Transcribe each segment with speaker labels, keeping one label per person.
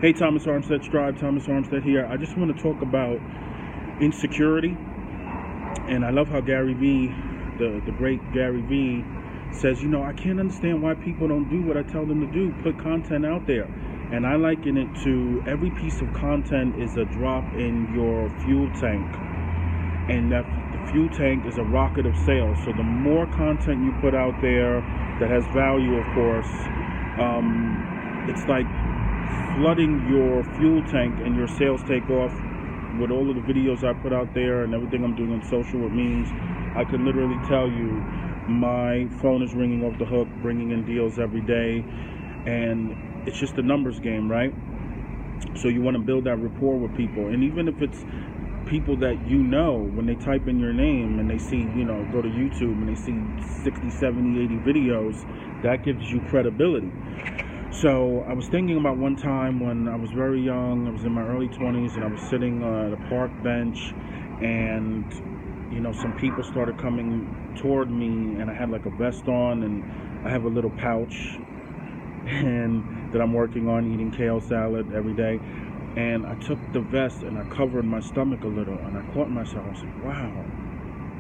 Speaker 1: Hey, Thomas Armstead, Strive, Thomas Armstead here. I just want to talk about insecurity. And I love how Gary Vee, the great Gary Vee, says, I can't understand why people don't do what I tell them to do, put content out there. And I liken it to every piece of content is a drop in your fuel tank. And that the fuel tank is a rocket of sales. So the more content you put out there that has value, of course, it's like flooding your fuel tank, and your sales take off. With all of the videos I put out there and everything I'm doing on social, it means I can literally tell you my phone is ringing off the hook, bringing in deals every day, and it's just a numbers game, right? So you want to build that rapport with people, and even if it's people that when they type in your name and they see, go to YouTube and they see 60, 70, 80 videos, that gives you credibility. So I was thinking about one time when I was very young, I was in my early 20s, and I was sitting at a park bench, and some people started coming toward me, and I had like a vest on, and I have a little pouch and that I'm working on, eating kale salad every day, and I took the vest and I covered my stomach a little, and I caught myself. I was like, wow,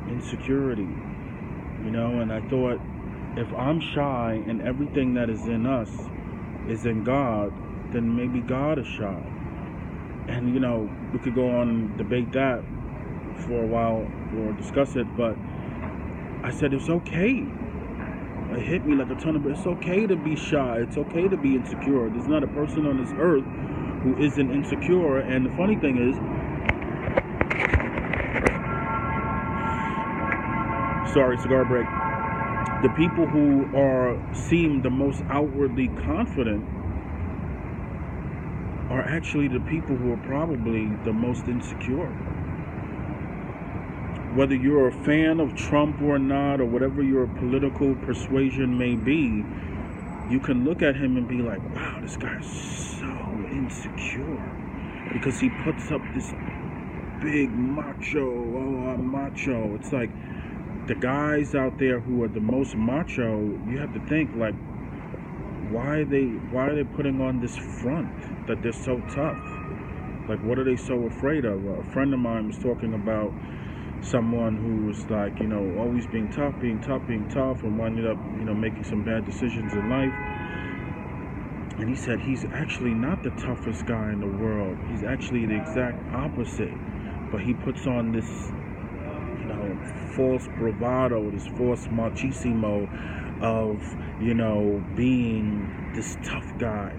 Speaker 1: insecurity, and I thought, if I'm shy and everything that is in us is in God, then maybe God is shy. And we could go on and debate that for a while or discuss it, but I said it's okay. It hit me like a ton of bricks. It's okay to be shy. It's okay to be insecure. There's not a person on this earth who isn't insecure. And the funny thing is, sorry, cigar break. The people who seem the most outwardly confident are actually the people who are probably the most insecure. Whether you're a fan of Trump or not, or whatever your political persuasion may be, you can look at him and be like, wow, this guy's so insecure. Because he puts up this big I'm macho. It's like, the guys out there who are the most macho, you have to think, like, why are they putting on this front that they're so tough? Like, what are they so afraid of? A friend of mine was talking about someone who was like, always being tough, and winded up, making some bad decisions in life. And he said he's actually not the toughest guy in the world. He's actually the exact opposite. But he puts on this false bravado, this false machismo of, being this tough guy.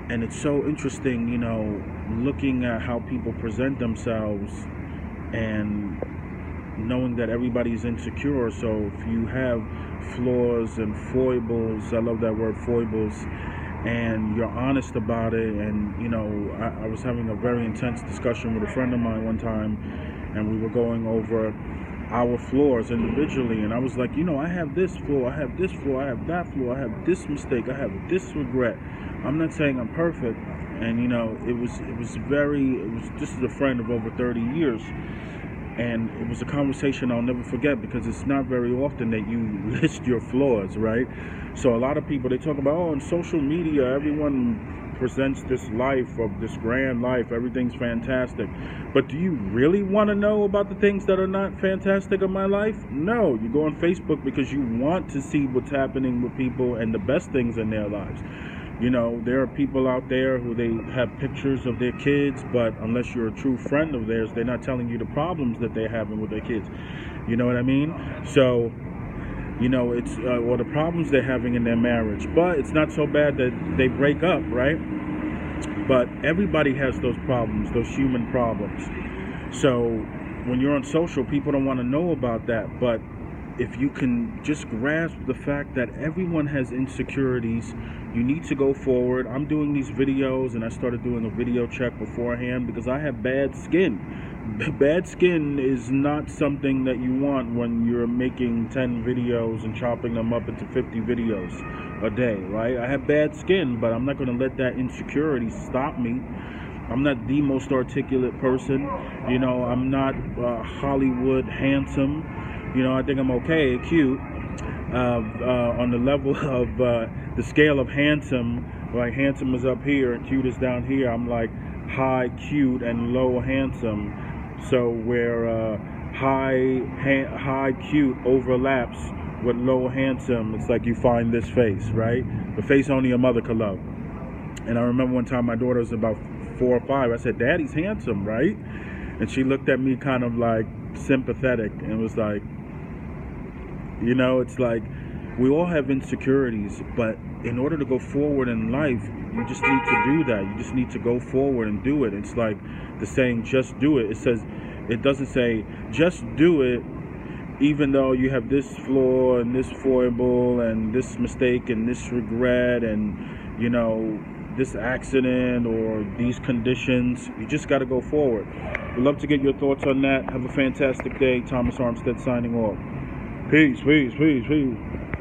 Speaker 1: And it's so interesting, looking at how people present themselves and knowing that everybody's insecure. So if you have flaws and foibles, I love that word, foibles, and you're honest about it. And I was having a very intense discussion with a friend of mine one time, and we were going over our flaws individually, and I was like, I have this flaw, I have this flaw, I have that flaw, I have this mistake, I have this regret. I'm not saying I'm perfect. And this is a friend of over 30 years, and it was a conversation I'll never forget, because it's not very often that you list your flaws, right? So a lot of people, they talk about, on social media, everyone presents this life of this grand life, everything's fantastic. But do you really want to know about the things that are not fantastic in my life? No, you go on Facebook because you want to see what's happening with people and the best things in their lives. There are people out there who they have pictures of their kids, but unless you're a true friend of theirs, they're not telling you the problems that they're having with their kids. You know what I mean? So, it's or the problems they're having in their marriage. But it's not so bad that they break up, right? But everybody has those problems, those human problems. So when you're on social, people don't want to know about that. But if you can just grasp the fact that everyone has insecurities, you need to go forward. I'm doing these videos, and I started doing a video check beforehand because I have bad skin. Bad skin is not something that you want when you're making 10 videos and chopping them up into 50 videos a day, right? I have bad skin, but I'm not going to let that insecurity stop me. I'm not the most articulate person. I'm not Hollywood handsome. I think I'm okay, cute. on the level of the scale of handsome. Like handsome is up here and cute is down here. I'm like high cute and low handsome. So where high cute overlaps with low handsome, it's like you find this face, right? The face only a mother could love. And I remember one time my daughter was about 4 or 5. I said, "Daddy's handsome, right?" And she looked at me kind of like sympathetic and was like, you know, it's like we all have insecurities, but in order to go forward in life, you just need to do that. You just need to go forward and do it. It's like the saying, just do it. It doesn't say just do it, even though you have this flaw and this foible and this mistake and this regret and, you know, this accident or these conditions. You just got to go forward. We'd love to get your thoughts on that. Have a fantastic day. Thomas Armstead signing off. Peace, peace, peace, peace.